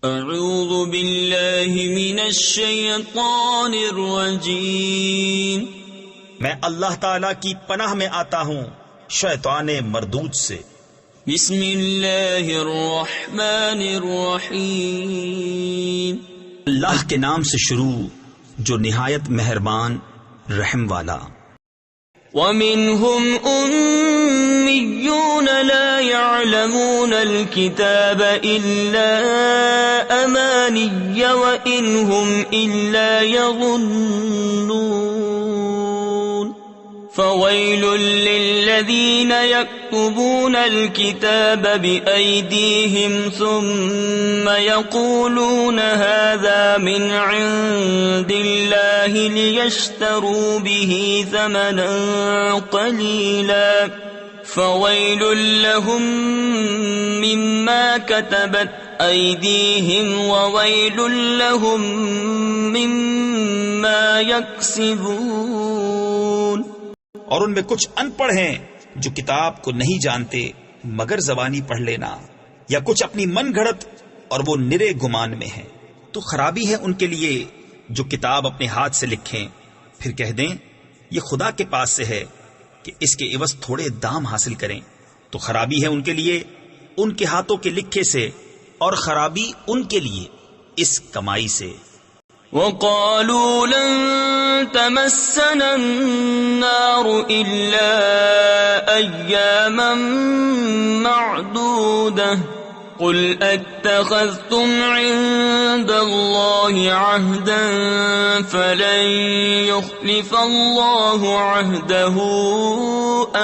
اعوذ باللہ من الشیطان الرجیم، میں اللہ تعالی کی پناہ میں آتا ہوں شیطان مردود سے۔ بسم اللہ الرحمن الرحیم، اللہ کے نام سے شروع جو نہایت مہربان رحم والا۔ ومنهم أميون لا يعلمون الكتاب إلا أماني وإن هم إلا يظنون، فويل للذين يكتبون الكتاب بأيديهم ثم يقولون هذا من عند الله ليشتروا به ثمنا قليلا، فويل لهم مما كتبت أيديهم وويل لهم مما يكسبون۔ اور ان میں کچھ ان پڑھ ہیں جو کتاب کو نہیں جانتے مگر زبانی پڑھ لینا، یا کچھ اپنی من گھڑت اور وہ نرے گمان میں ہیں، تو خرابی ہے ان کے لیے جو کتاب اپنے ہاتھ سے لکھیں پھر کہہ دیں یہ خدا کے پاس سے ہے کہ اس کے عوض تھوڑے دام حاصل کریں، تو خرابی ہے ان کے لیے ان کے ہاتھوں کے لکھے سے، اور خرابی ان کے لیے اس کمائی سے۔ وقالوا لن تمسنا النار إلا أياما معدودة، قل اتخذتم عند الله عهدا فلن يخلف الله عهده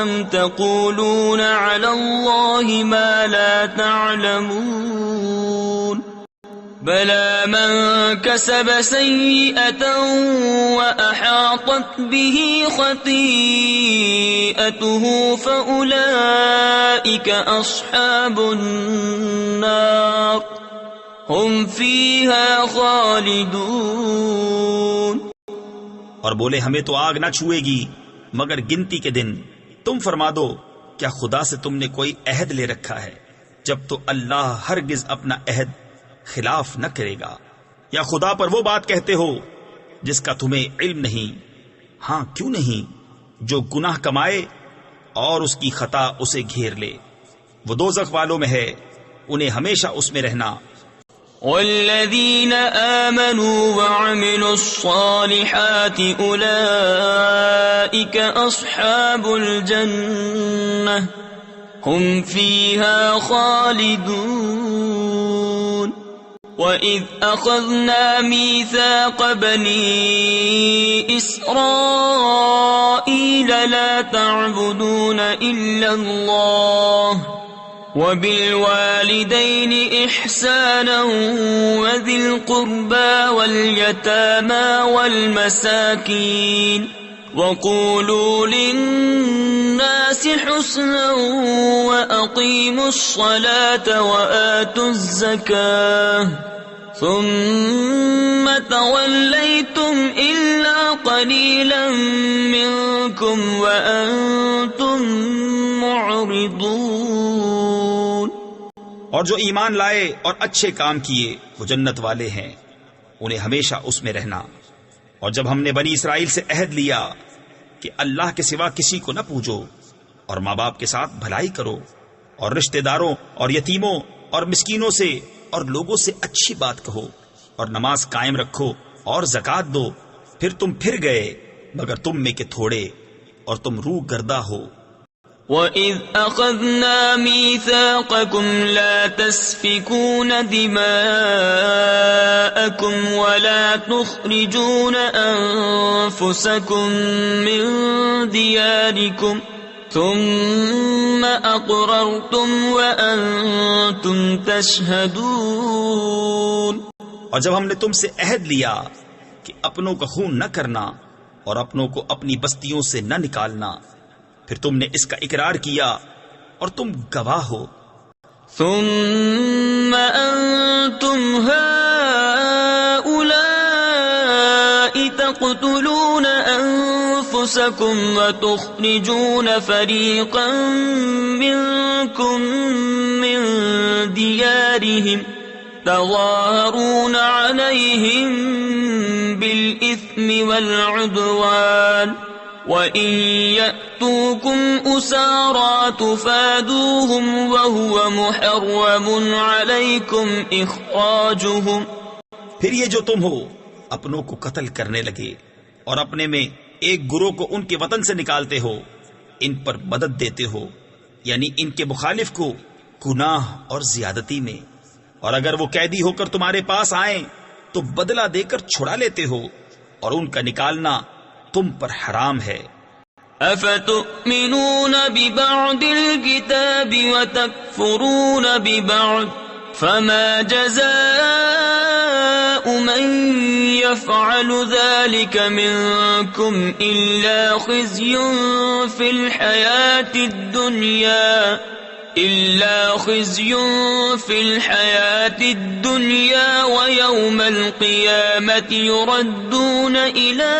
أم تقولون على الله ما لا تعلمون، بلى من كسب سيئة وأحاطت به خطيئته فأولئك أصحاب النار هم فيها خالدون۔ اور بولے ہمیں تو آگ نہ چھوئے گی مگر گنتی کے دن، تم فرما دو کیا خدا سے تم نے کوئی عہد لے رکھا ہے؟ جب تو اللہ ہرگز اپنا عہد خلاف نہ کرے گا، یا خدا پر وہ بات کہتے ہو جس کا تمہیں علم نہیں؟ ہاں کیوں نہیں، جو گناہ کمائے اور اس کی خطا اسے گھیر لے، وہ دوزخ والوں میں ہے، انہیں ہمیشہ اس میں رہنا۔ والذین آمنوا وعملوا الصالحات اولئک اصحاب الجنہ هم فيها خالدون۔ وَإِذْ أَخَذْنَا مِيثَاقَ بَنِي إِسْرَائِيلَ لَا تَعْبُدُونَ إِلَّا اللَّهَ وَبِالْوَالِدَيْنِ إِحْسَانًا وَذِي الْقُرْبَى وَالْيَتَامَى وَالْمَسَاكِينِ وَقُولُوا لِلنَّاسِ حُسْنًا وَأَقِيمُوا الصَّلَاةَ وَآتُوا الزَّكَاةَ ثُمَّ تَوَلَّيْتُمْ إِلَّا قَلِيلًا مِّنكُمْ وَأَنتُم مُّعْرِضُونَ۔ اور جو ایمان لائے اور اچھے کام کیے وہ جنت والے ہیں، انہیں ہمیشہ اس میں رہنا۔ اور جب ہم نے بنی اسرائیل سے عہد لیا کہ اللہ کے سوا کسی کو نہ پوجو، اور ماں باپ کے ساتھ بھلائی کرو، اور رشتہ داروں اور یتیموں اور مسکینوں سے اور لوگوں سے اچھی بات کہو، اور نماز قائم رکھو اور زکوٰۃ دو، پھر تم پھر گئے مگر تم میں کے تھوڑے، اور تم روح گردہ ہو۔ وَإِذْ أَخَذْنَا مِيثَاقَكُمْ لَا تَسْفِكُونَ دِمَاءَكُمْ وَلَا تُخْرِجُونَ أَنفُسَكُمْ مِنْ دِيَارِكُمْ ثُمَّ أَقْرَرْتُمْ وَأَنْتُمْ تَشْهَدُونَ۔ اور جب ہم نے تم سے عہد لیا کہ اپنوں کا خون نہ کرنا اور اپنوں کو اپنی بستیوں سے نہ نکالنا، پھر تم نے اس کا اقرار کیا اور تم گواہ ہو۔ ثم أنتم هؤلاء تقتلون أنفسكم وتخرجون فريقا منكم من ديارهم تظاهرون عليهم بالإثم والعدوان وإن يأتوكم أسارى تفادوهم وهو محرم عليكم إخراجهم. پھر یہ جو تم ہو اپنوں کو قتل کرنے لگے اور اپنے میں ایک گروہ کو ان کے وطن سے نکالتے ہو، ان پر مدد دیتے ہو یعنی ان کے مخالف کو گناہ اور زیادتی میں، اور اگر وہ قیدی ہو کر تمہارے پاس آئیں تو بدلہ دے کر چھڑا لیتے ہو، اور ان کا نکالنا تم پر حرام ہے. افتؤمنون ببعض الكتاب وتكفرون ببعض فما جزاء من يفعل ذلك منكم إلا خزي في الحياة الدنيا ويوم القيامة يردون إلى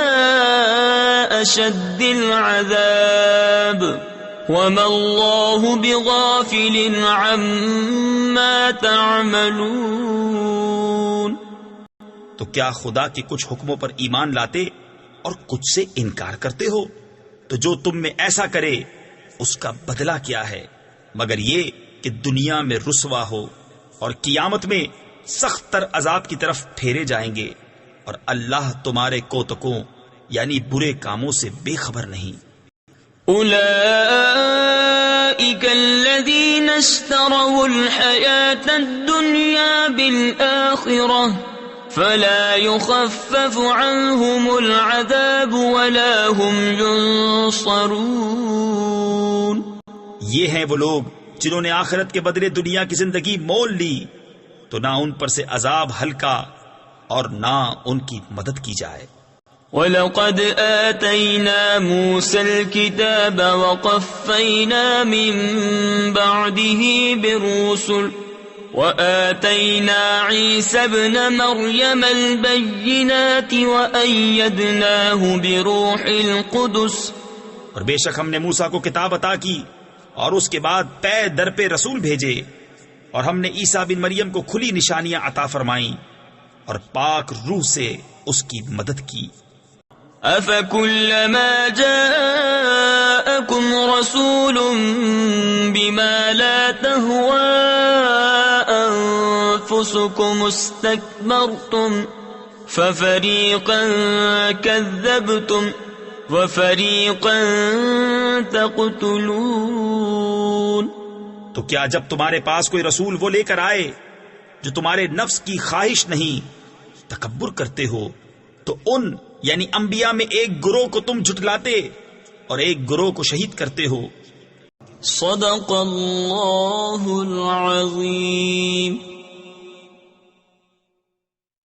أشد العذاب وما الله بغافل عما تعملون. تو کیا خدا کے کچھ حکموں پر ایمان لاتے اور کچھ سے انکار کرتے ہو؟ تو جو تم میں ایسا کرے اس کا بدلہ کیا ہے مگر یہ کہ دنیا میں رسوا ہو اور قیامت میں سخت تر عذاب کی طرف پھیرے جائیں گے، اور اللہ تمہارے کوتکوں یعنی برے کاموں سے بے خبر نہیں. اولئک الذین اشتروا الحیاة الدنیا بالآخرة فلا يخفف عنهم العذاب ولا هم ينصرون. یہ ہیں وہ لوگ جنہوں نے آخرت کے بدلے دنیا کی زندگی مول لی، تو نہ ان پر سے عذاب ہلکا اور نہ ان کی مدد کی جائے. وَلَقَدْ آتَيْنَا مُوسَى الْكِتَابَ وَقَفَّيْنَا مِن بَعْدِهِ بِالرُّسُلِ وَآتَيْنَا عِيسَى ابْنَ مَرْيَمَ الْبَيِّنَاتِ وَأَيَّدْنَاهُ بِرُوحِ الْقُدُسِ. اور بے شک ہم نے موسیٰ کو کتاب عطا کی اور اس کے بعد پے در پہ رسول بھیجے، اور ہم نے عیسیٰ بن مریم کو کھلی نشانیاں عطا فرمائیں اور پاک روح سے اس کی مدد کی. أَفَكُلَّمَا جَاءَكُمْ رَسُولٌ بِمَا لَا تَهْوَى أَنفُسُكُمُ اسْتَكْبَرْتُمْ فَفَرِيقًا كَذَّبْتُمْ وَفَرِيقًا تَقْتُلُونَ. تو کیا جب تمہارے پاس کوئی رسول وہ لے کر آئے جو تمہارے نفس کی خواہش نہیں تکبر کرتے ہو، تو ان یعنی انبیاء میں ایک گروہ کو تم جھٹلاتے اور ایک گروہ کو شہید کرتے ہو. صدق اللہ العظیم.